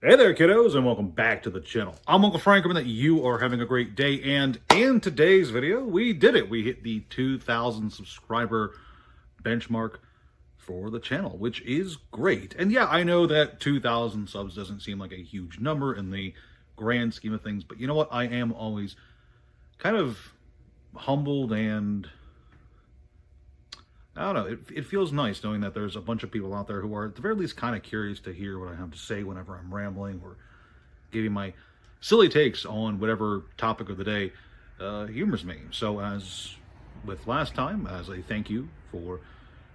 Hey there, kiddos, and welcome back to the channel. I'm Uncle Frank, hoping that you are having a great day, and in today's video, we did it. We hit the 2,000 subscriber benchmark for the channel, which is great. And yeah, I know that 2,000 subs doesn't seem like a huge number in the grand scheme of things, but you know what? I am always kind of humbled and I don't know, it feels nice knowing that there's a bunch of people out there who are at the very least kind of curious to hear what I have to say whenever I'm rambling or giving my silly takes on whatever topic of the day humors me. So as with last time, as a thank you for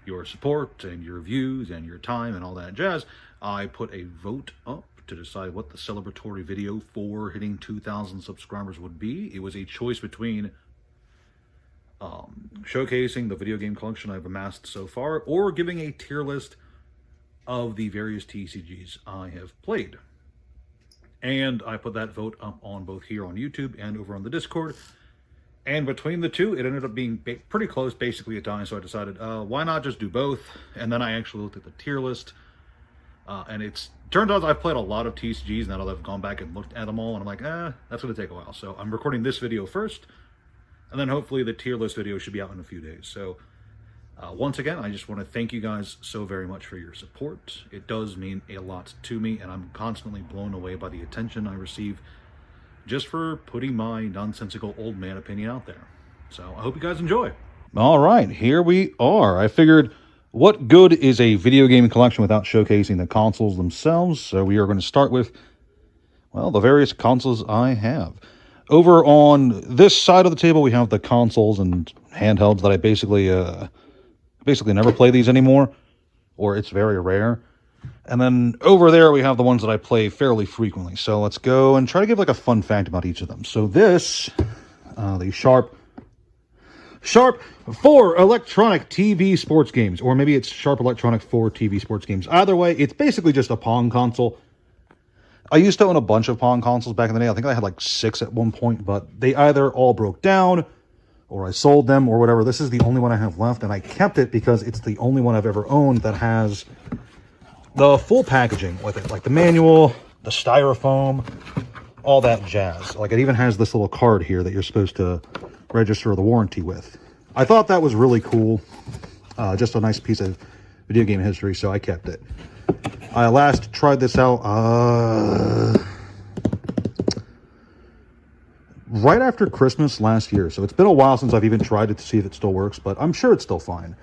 your support and your views and your time and all that jazz, I put a vote up to decide what the celebratory video for hitting 2,000 subscribers would be. It was a choice between showcasing the video game collection I've amassed so far, or giving a tier list of the various TCGs I have played. And I put that vote up on both here on YouTube and over on the Discord. And between the two, it ended up being pretty close, basically a tie, so I decided, why not just do both? And then I actually looked at the tier list, and it's turned out I've played a lot of TCGs now that I've gone back and looked at them all, and I'm like, that's going to take a while. So I'm recording this video first, and then hopefully the tier list video should be out in a few days. So once again, I just want to thank you guys so very much for your support. It does mean a lot to me, and I'm constantly blown away by the attention I receive just for putting my nonsensical old man opinion out there. So I hope you guys enjoy. All right, here we are. I figured, what good is a video game collection without showcasing the consoles themselves? So we are going to start with, well, the various consoles I have. Over on this side of the table, we have the consoles and handhelds that I basically never play these anymore, or it's very rare. And then over there, we have the ones that I play fairly frequently. So let's go and try to give like a fun fact about each of them. So this, the Sharp 4 electronic TV sports games, or maybe it's Sharp Electronic 4 TV sports games. Either way, it's basically just a Pong console. I used to own a bunch of Pong consoles back in the day. I think I had like 6 at one point, but they either all broke down or I sold them or whatever. This is the only one I have left, and I kept it because it's the only one I've ever owned that has the full packaging with it, like the manual, the styrofoam, all that jazz. Like it even has this little card here that you're supposed to register the warranty with. I thought that was really cool. Just a nice piece of video game history, so I kept it. I last tried this out right after Christmas last year, so it's been a while since I've even tried it to see if it still works, but I'm sure it's still fine.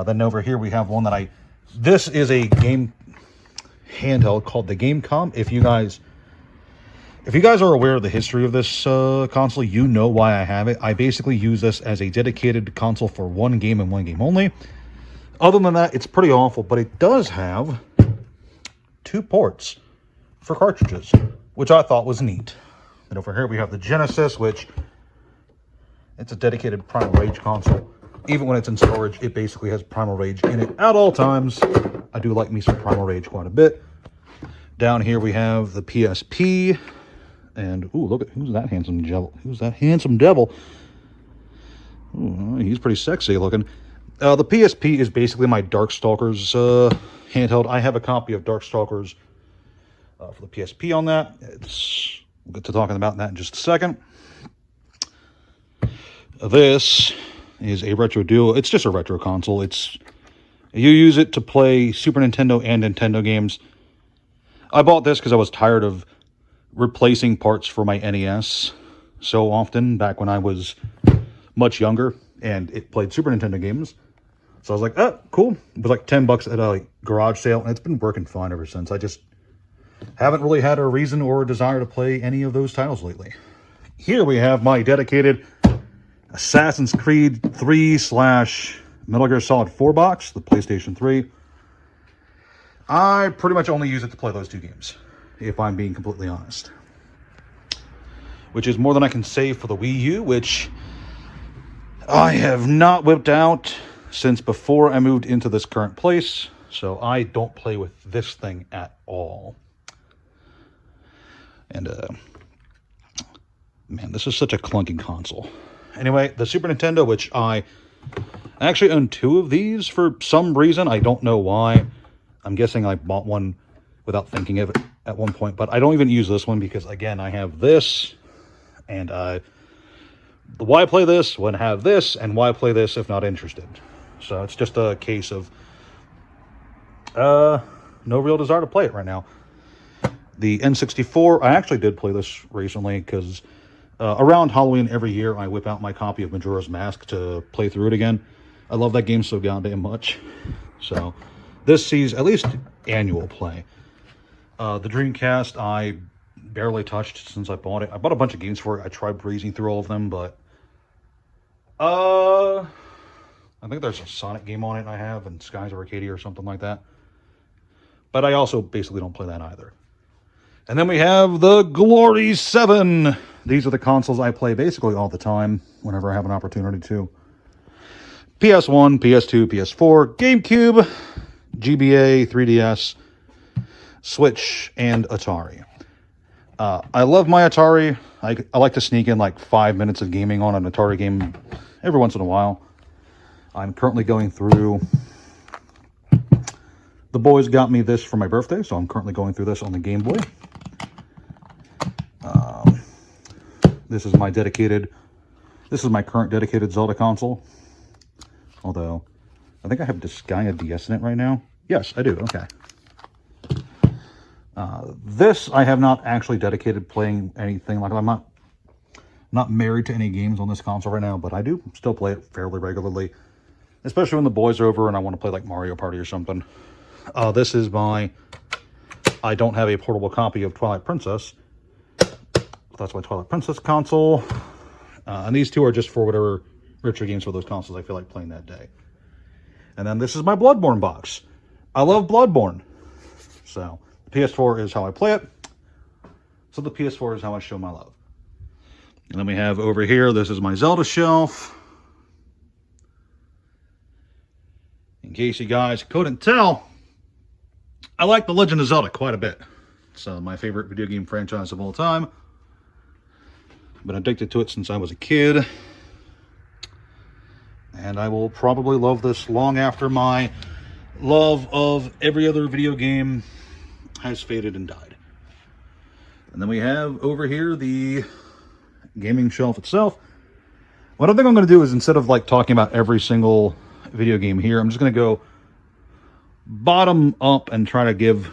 Then over here we have one that this is a game handheld called the Gamecom. If you guys are aware of the history of this console, you know why I have it. I basically use this as a dedicated console for one game and one game only. Other than that, it's pretty awful, but it does have 2 ports for cartridges, which I thought was neat. And over here we have the Genesis, which it's a dedicated Primal Rage console. Even when it's in storage, it basically has Primal Rage in it at all times. I do like me some Primal Rage quite a bit. Down here we have the PSP, and ooh, look at who's that handsome devil? Who's that handsome devil? Ooh, he's pretty sexy looking. The PSP is basically my Darkstalkers handheld. I have a copy of Darkstalkers for the PSP on that. We'll get to talking about that in just a second. This is a retro duo. It's just a retro console. You use it to play Super Nintendo and Nintendo games. I bought this because I was tired of replacing parts for my NES so often back when I was much younger and it played Super Nintendo games. So I was like, oh, cool. It was like $10 at a garage sale, and it's been working fine ever since. I just haven't really had a reason or a desire to play any of those titles lately. Here we have my dedicated Assassin's Creed 3/Metal Gear Solid 4 box, the PlayStation 3. I pretty much only use it to play those 2 games, if I'm being completely honest. Which is more than I can say for the Wii U, which I have not whipped out since before I moved into this current place, so I don't play with this thing at all. And, man, this is such a clunky console. Anyway, the Super Nintendo, which I actually own 2 of these for some reason. I don't know why. I'm guessing I bought one without thinking of it. at one point, but I don't even use this one because, again, I have this, and why play this when I have this, and why play this if not interested? So it's just a case of no real desire to play it right now. The N64, I actually did play this recently because around Halloween every year I whip out my copy of Majora's Mask to play through it again. I love that game so goddamn much. So this sees at least annual play. The Dreamcast I barely touched since I bought it. I bought a bunch of games for it. I tried breezing through all of them, but I think there's a Sonic game on it I have, and Skies of Arcadia or something like that. But I also basically don't play that either. And then we have the Glory 7. These are the consoles I play basically all the time, whenever I have an opportunity to. PS1, PS2, PS4, GameCube, GBA, 3DS, Switch, and Atari. I love my Atari. I like to sneak in like 5 minutes of gaming on an Atari game every once in a while. I'm currently going through... The boys got me this for my birthday, so I'm currently going through this on the Game Boy. This is my current dedicated Zelda console. Although, I think I have Disgaea DS in it right now. Yes, I do. Okay. This I have not actually dedicated playing anything like. I'm not married to any games on this console right now, but I do still play it fairly regularly, especially when the boys are over and I want to play like Mario Party or something. This is my. I don't have a portable copy of Twilight Princess. That's my Twilight Princess console. And these two are just for whatever richer games for those consoles I feel like playing that day. And then this is my Bloodborne box. I love Bloodborne. So, the PS4 is how I play it. So the PS4 is how I show my love. And then we have over here, this is my Zelda shelf. In case you guys couldn't tell, I like The Legend of Zelda quite a bit. It's my favorite video game franchise of all time. Been addicted to it since I was a kid. And I will probably love this long after my love of every other video game has faded and died. And then we have over here the gaming shelf itself. What I think I'm going to do is, instead of like talking about every single video game here, I'm just going to go bottom up and try to give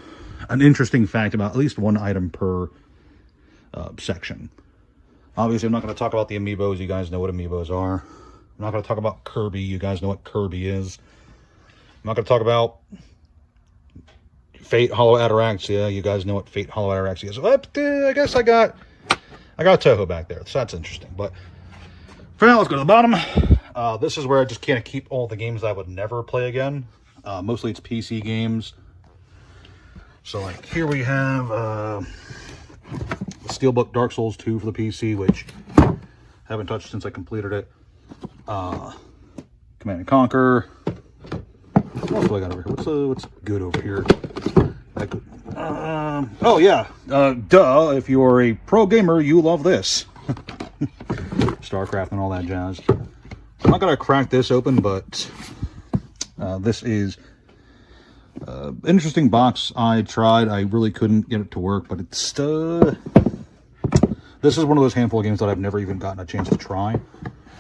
an interesting fact about at least one item per section. Obviously, I'm not going to talk about the amiibos. You guys know what amiibos are. I'm not going to talk about Kirby. You guys know what Kirby is. I'm not going to talk about Fate Hollow Ataraxia. You guys know what Fate Hollow Ataraxia is. But, I guess I got Toho back there, so that's interesting. But for now, let's go to the bottom. This is where I just kind of keep all the games I would never play again. Mostly it's PC games. So, like, here we have the Steelbook Dark Souls 2 for the PC, which I haven't touched since I completed it. Command and Conquer. What else do I got over here? What's good over here? Oh yeah, duh, if you are a pro gamer, you love this. StarCraft and all that jazz. I'm not gonna crack this open, but this is an interesting box. I tried, I really couldn't get it to work, but it's this is one of those handful of games that I've never even gotten a chance to try,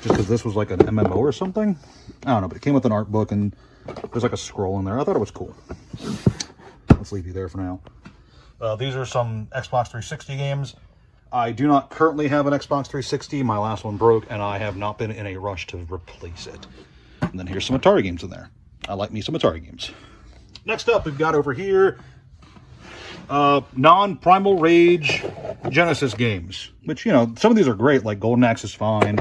just because this was like an MMO or something. I don't know, but it came with an art book and there's like a scroll in there. I thought it was cool. Let's leave you there for now. These are some Xbox 360 games. I do not currently have an Xbox 360. My last one broke, and I have not been in a rush to replace it. And then here's some Atari games in there. I like me some Atari games. Next up, we've got over here non-Primal Rage Genesis games. Which, you know, some of these are great, like Golden Axe is fine.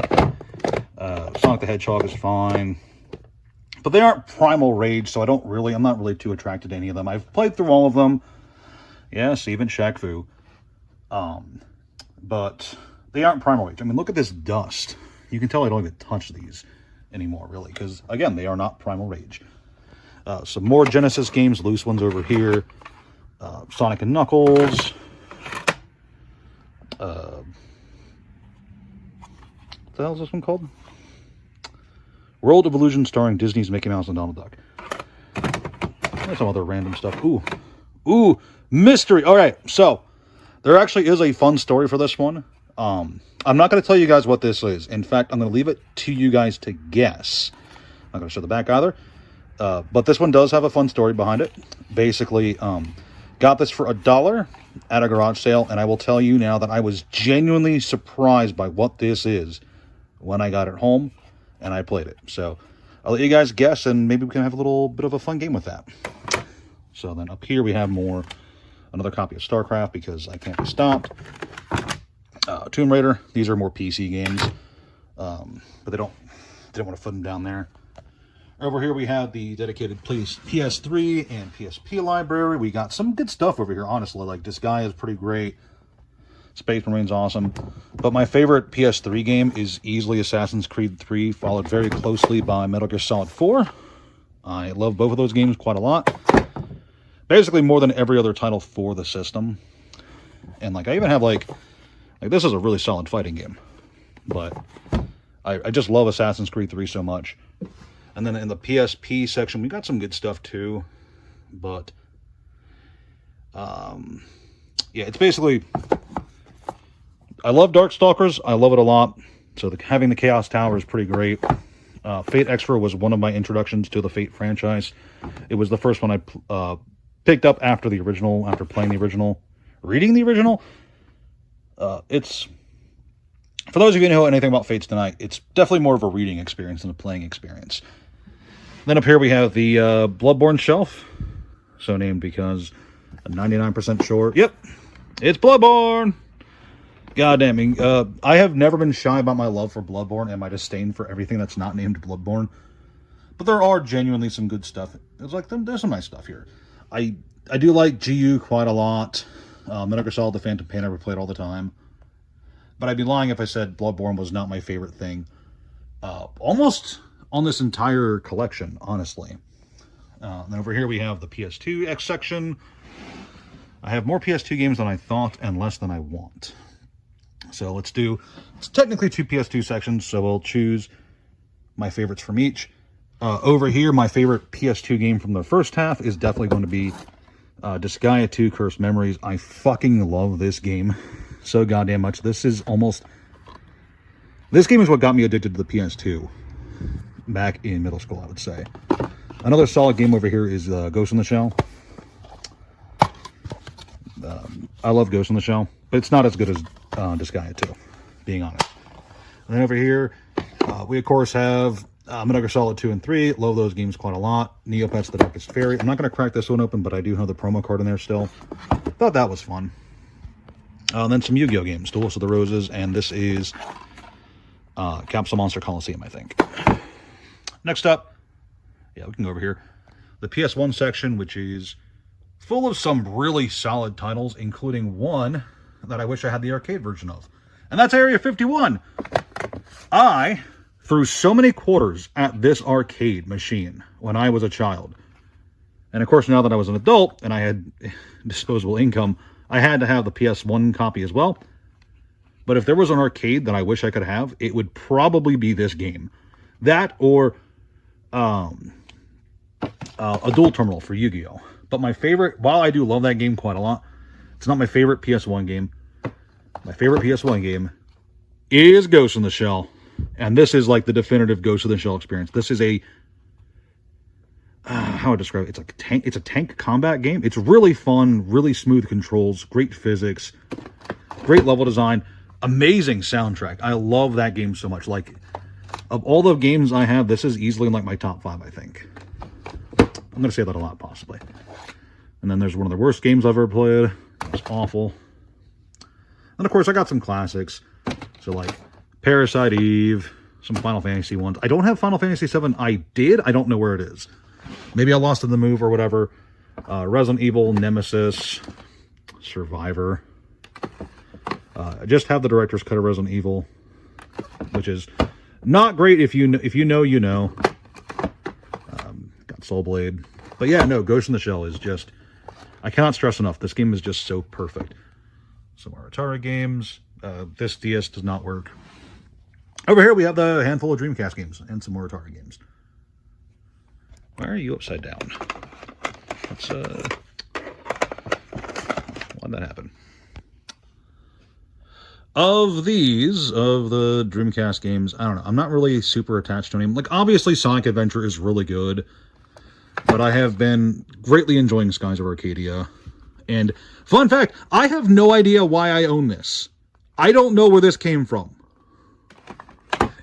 Sonic the Hedgehog is fine. But they aren't Primal Rage, so I'm not really too attracted to any of them. I've played through all of them. Yes, even Shaq Fu. But they aren't Primal Rage. I mean, look at this dust. You can tell I don't even touch these anymore, really, because, again, they are not Primal Rage. Some more Genesis games, loose ones over here. Sonic and Knuckles. What the hell is this one called? World of Illusion, starring Disney's Mickey Mouse and Donald Duck. There's some other random stuff. Ooh, Mystery. All right, so there actually is a fun story for this one. I'm not going to tell you guys what this is. In fact, I'm going to leave it to you guys to guess. I'm not going to show the back either. But this one does have a fun story behind it. Basically, got this for $1 at a garage sale, and I will tell you now that I was genuinely surprised by what this is when I got it home and I played it. So I'll let you guys guess, and maybe we can have a little bit of a fun game with that. So then up here we have another copy of StarCraft because I can't be stopped. Tomb Raider. These are more PC games, but didn't want to put them down there. Over here we have the dedicated PS3 and PSP library. We got some good stuff over here, honestly. Like, this guy is pretty great. Space Marine's awesome. But my favorite PS3 game is easily Assassin's Creed 3, followed very closely by Metal Gear Solid 4. I love both of those games quite a lot. Basically more than every other title for the system. And like, I even have like this is a really solid fighting game. But I just love Assassin's Creed 3 so much. And then in the PSP section, we got some good stuff too. But, yeah, it's basically, I love Darkstalkers. I love it a lot. So having the Chaos Tower is pretty great. Fate Extra was one of my introductions to the Fate franchise. It was the first one I picked up after the original, after playing the original, reading the original. It's, for those of you who know anything about Fates tonight, it's definitely more of a reading experience than a playing experience. Then up here we have the Bloodborne shelf, so named because I'm 99% sure. Yep, it's Bloodborne. God damn it. I have never been shy about my love for Bloodborne and my disdain for everything that's not named Bloodborne. But there are genuinely some good stuff. It's like, there's some nice stuff here. I do like GU quite a lot. Metal Gear Solid: The Phantom Pain I replayed all the time. But I'd be lying if I said Bloodborne was not my favorite thing. Almost on this entire collection, honestly. And over here we have the PS2 X section. I have more PS2 games than I thought and less than I want. So it's technically 2 PS2 sections, so we'll choose my favorites from each. Over here, my favorite PS2 game from the first half is definitely going to be Disgaea 2 Cursed Memories. I fucking love this game so goddamn much. This game is what got me addicted to the PS2 back in middle school, I would say. Another solid game over here is Ghost in the Shell. I love Ghost in the Shell, but it's not as good as Disgaea 2, being honest. And then over here, we of course have Metal Gear Solid 2 and 3. Love those games quite a lot. Neopets: The Darkest Fairy. I'm not going to crack this one open, but I do have the promo card in there still. Thought that was fun. And then some Yu-Gi-Oh games, Duels of the Roses, and this is Capsule Monster Coliseum, I think. Next up, yeah, we can go over here. The PS1 section, which is full of some really solid titles, including one that I wish I had the arcade version of. And that's Area 51. I threw so many quarters at this arcade machine when I was a child. And of course, now that I was an adult and I had disposable income, I had to have the PS1 copy as well. But if there was an arcade that I wish I could have, it would probably be this game. That or a dual terminal for Yu-Gi-Oh! But my favorite, while I do love that game quite a lot, it's not my favorite PS1 game. My favorite PS1 game is Ghost in the Shell. And this is like the definitive Ghost in the Shell experience. This is a, how I describe it, it's a tank combat game. It's really fun, really smooth controls, great physics, great level design, amazing soundtrack. I love that game so much. Like, of all the games I have, this is easily in like my top 5, I think. I'm going to say that a lot, possibly. And then there's one of the worst games I've ever played. It's awful. And of course, I got some classics. So like Parasite Eve, some Final Fantasy ones. I don't have Final Fantasy 7. I did. I don't know where it is. Maybe I lost in the move or whatever. Resident Evil, Nemesis, Survivor. I just have the director's cut of Resident Evil, which is not great if you know, you know. Got Soul Blade. But yeah, no, Ghost in the Shell is just, I cannot stress enough. This game is just so perfect. Some more Atari games. This DS does not work. Over here we have the handful of Dreamcast games and some more Atari games. Why are you upside down? Let's Why'd that happen? Of the Dreamcast games, I don't know. I'm not really super attached to any. Like, obviously, Sonic Adventure is really good, but I have been greatly enjoying Skies of Arcadia. And, fun fact, I have no idea why I own this. I don't know where this came from.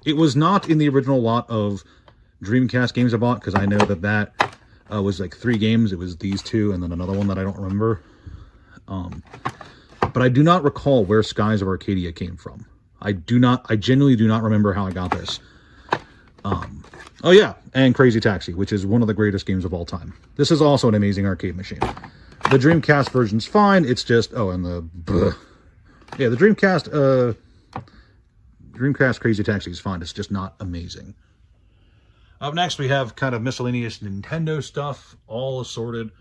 It was not in the original lot of Dreamcast games I bought, because I know that was like 3 games. It was these 2, and then another one that I don't remember. But I do not recall where Skies of Arcadia came from. I genuinely do not remember how I got this. Oh yeah, and Crazy Taxi, which is one of the greatest games of all time. This is also an amazing arcade machine. The Dreamcast version's fine, it's just, the Dreamcast Crazy Taxi is fine, it's just not amazing. Up next, we have kind of miscellaneous Nintendo stuff, all assorted.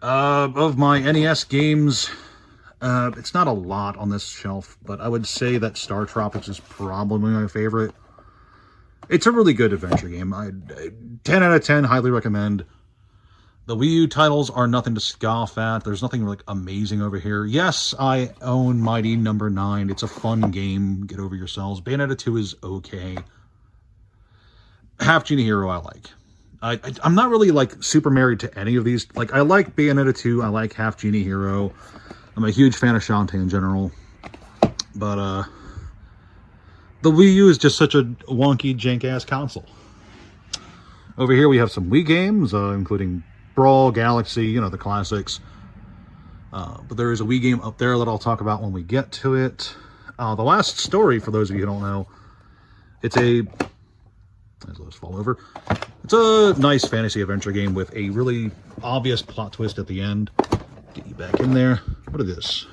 Of my NES games, it's not a lot on this shelf, but I would say that Star Tropics is probably my favorite. It's a really good adventure game. 10 out of 10, highly recommend. The Wii U titles are nothing to scoff at. There's nothing like amazing over here. Yes, I own Mighty Number 9. It's a fun game. Get over yourselves. Bayonetta 2 is okay. Half Genie Hero I like. I'm not really like super married to any of these. Like, I like Bayonetta 2. I like Half Genie Hero. I'm a huge fan of Shantae in general. But the Wii U is just such a wonky, jank-ass console. Over here we have some Wii games, including Brawl, Galaxy, the classics. But there is a Wii game up there that I'll talk about when we get to it. The Last Story, for those of you who don't know, it's a... As those fall over. It's a nice fantasy adventure game with a really obvious plot twist at the end. Get you back in there. What is this?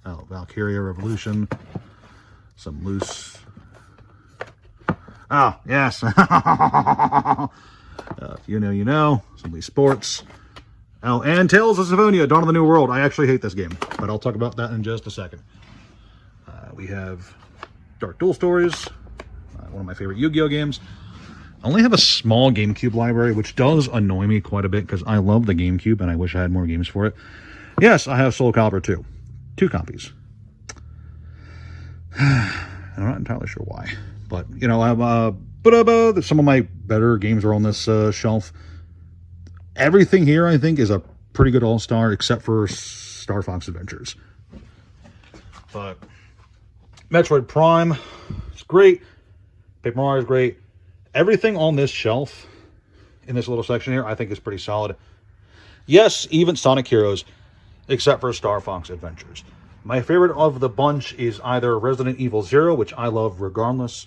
Oh, Valkyria Revolution. Some loose... Oh, yes. If you know, you know. Some Wii Sports. Oh, and Tales of Symphonia, Dawn of the New World. I actually hate this game, but I'll talk about that in just a second. We have Dark Duel Stories. One of my favorite Yu-Gi-Oh games. I only have a small GameCube library, which does annoy me quite a bit because I love the GameCube and I wish I had more games for it. Yes, I have Soul Calibur 2. 2 copies. I'm not entirely sure why. But, some of my better games are on this shelf. Everything here, I think, is a pretty good all-star, except for Star Fox Adventures. But Metroid Prime is great. Paper Mario is great. Everything on this shelf, in this little section here, I think is pretty solid. Yes, even Sonic Heroes, except for Star Fox Adventures. My favorite of the bunch is either Resident Evil 0, which I love regardless,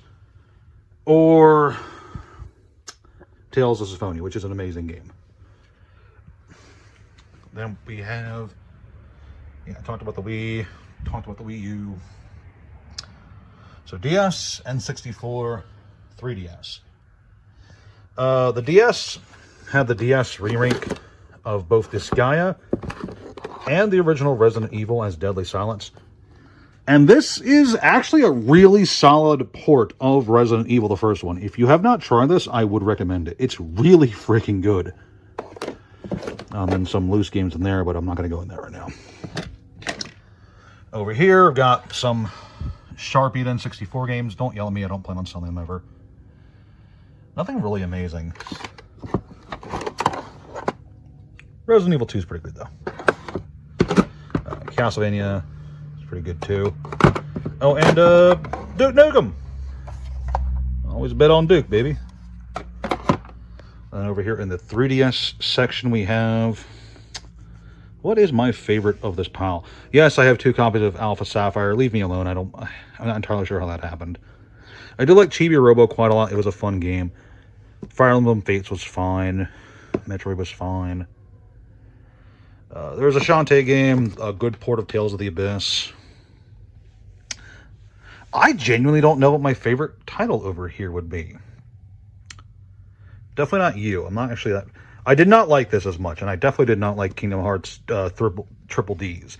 or Tales of Symphonia, which is an amazing game. Then we have, I talked about the Wii, talked about the Wii U. So DS, N64, 3DS. The DS had the DS remake of both Disgaea and the original Resident Evil as Deadly Silence. And this is actually a really solid port of Resident Evil, the first one. If you have not tried this, I would recommend it. It's really freaking good. And some loose games in there, but I'm not going to go in there right now. Over here, I've got some Sharpie N64 games. Don't yell at me, I don't plan on selling them ever. Nothing really amazing. Resident Evil 2 is pretty good, though. Castlevania is pretty good, too. Oh, and Duke Nukem. Always bet on Duke, baby. And over here in the 3DS section, we have... What is my favorite of this pile? Yes, I have 2 copies of Alpha Sapphire. Leave me alone. I'm not entirely sure how that happened. I do like Chibi Robo quite a lot. It was a fun game. Fire Emblem Fates was fine. Metroid was fine. There was a Shantae game, a good port of Tales of the Abyss. I genuinely don't know what my favorite title over here would be. Definitely not you. I'm not actually that... I did not like this as much, and I definitely did not like Kingdom Hearts Triple Ds.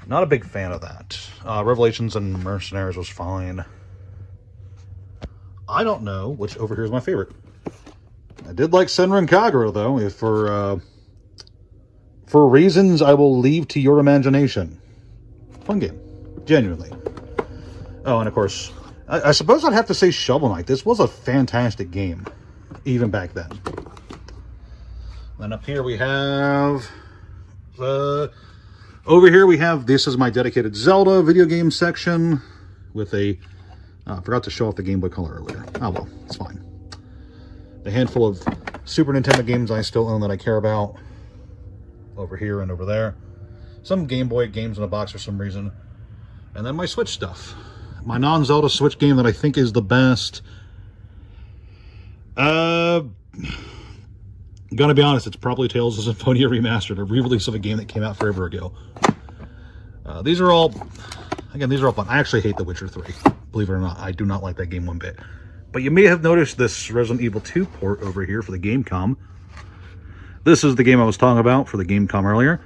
Not a big fan of that. Revelations and Mercenaries was fine. I don't know which over here is my favorite. I did like Senran Kagura, though, for for reasons I will leave to your imagination. Fun game. Genuinely. Oh, and of course, I suppose I'd have to say Shovel Knight. This was a fantastic game, even back then. Then up here we have... over here we have, this is my dedicated Zelda video game section with a... I forgot to show off the Game Boy Color earlier. Oh well, it's fine. The handful of Super Nintendo games I still own that I care about. Over here and over there. Some Game Boy games in a box for some reason. And then my Switch stuff. My non-Zelda Switch game that I think is the best. Gonna be honest, it's probably Tales of Symphonia Remastered, a re-release of a game that came out forever ago. These are all fun. I actually hate The Witcher 3. Believe it or not, I do not like that game one bit. But you may have noticed this Resident Evil 2 port over here for the Gamecom. This is the game I was talking about for the Gamecom earlier.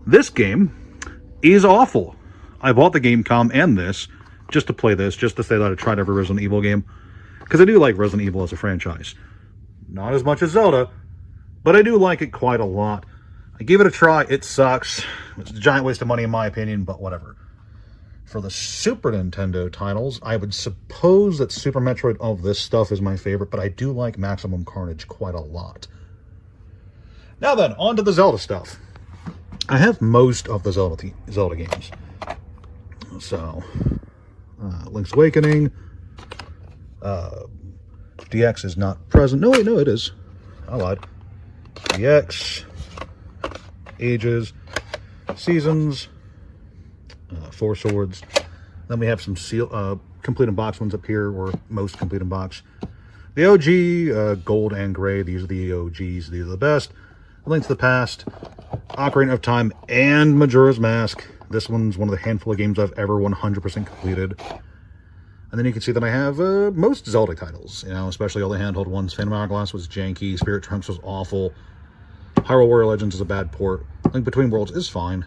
This game is awful. I bought the Gamecom and this just to play this, just to say that I tried every Resident Evil game. Because I do like Resident Evil as a franchise. Not as much as Zelda, but I do like it quite a lot. I gave it a try. It sucks. It's a giant waste of money in my opinion, but whatever. For the Super Nintendo titles, I would suppose that Super Metroid of this stuff is my favorite, but I do like Maximum Carnage quite a lot. Now then, on to the Zelda stuff. I have most of the Zelda games. So, Link's Awakening. DX is not present. No, wait, no, it is. I lied. DX. Ages. Seasons. Four Swords. Then we have some complete in box ones up here, or most complete in box. The OG, Gold and Gray, these are the OGs, these are the best. A Link to the Past, Ocarina of Time, and Majora's Mask. This one's one of the handful of games I've ever 100% completed. And then you can see that I have most Zelda titles, you know, especially all the handheld ones. Phantom Hourglass was janky, Spirit Trunks was awful, Hyrule Warrior Legends is a bad port, Link Between Worlds is fine.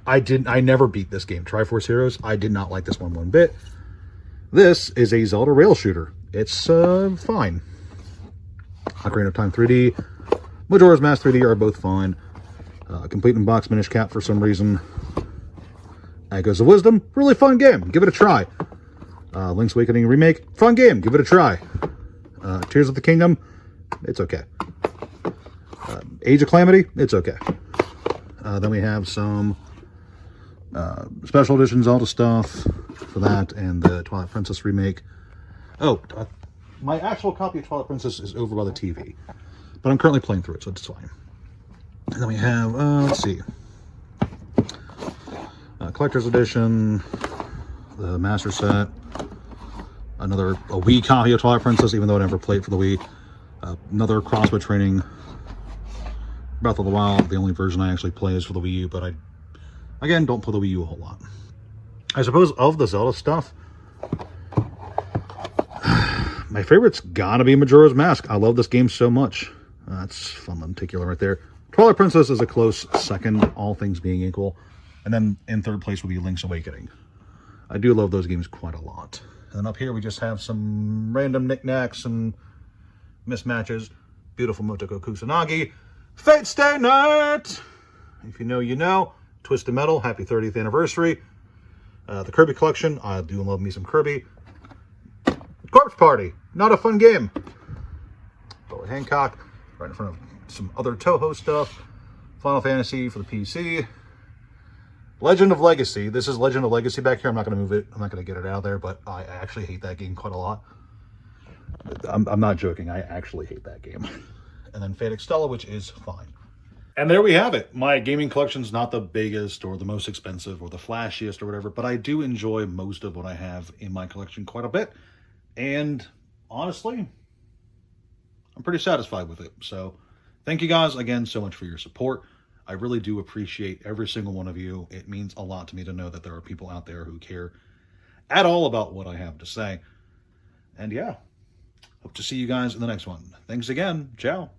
I never beat this game. Triforce Heroes, I did not like this one bit. This is a Zelda rail shooter. It's fine. Ocarina of Time 3D, Majora's Mask 3D are both fine. Complete in box Minish Cap for some reason. Echoes of Wisdom, really fun game. Give it a try. Link's Awakening Remake, fun game. Give it a try. Tears of the Kingdom, it's okay. Age of Calamity, it's okay. Then we have some special edition Zelda stuff for that, and the Twilight Princess remake. Oh, my actual copy of Twilight Princess is over by the TV, but I'm currently playing through it, so it's fine. And then we have, let's see, Collector's Edition, the Master Set, a Wii copy of Twilight Princess, even though I never played for the Wii, another Crossbow Training, Breath of the Wild. The only version I actually play is for the Wii U, but I, again, don't play the Wii U a whole lot. I suppose of the Zelda stuff, my favorite's gotta be Majora's Mask. I love this game so much. That's fun lenticular right there. Twilight Princess is a close second, all things being equal. And then in third place would be Link's Awakening. I do love those games quite a lot. And then up here we just have some random knickknacks and mismatches. Beautiful Motoko Kusanagi. Fate Stay Night! If you know, you know. Twisted Metal, happy 30th anniversary. The Kirby collection, I do love me some Kirby. Corpse Party, not a fun game. Bowie Hancock, right in front of some other Toho stuff. Final Fantasy for the PC. Legend of Legacy. This is Legend of Legacy back here. I'm not going to move it. I'm not going to get it out of there, but I actually hate that game quite a lot. I'm not joking. I actually hate that game. And then Fate Extella, which is fine. And there we have it. My gaming collection's not the biggest or the most expensive or the flashiest or whatever, but I do enjoy most of what I have in my collection quite a bit. And honestly, I'm pretty satisfied with it. So thank you guys again so much for your support. I really do appreciate every single one of you. It means a lot to me to know that there are people out there who care at all about what I have to say. And yeah, hope to see you guys in the next one. Thanks again. Ciao.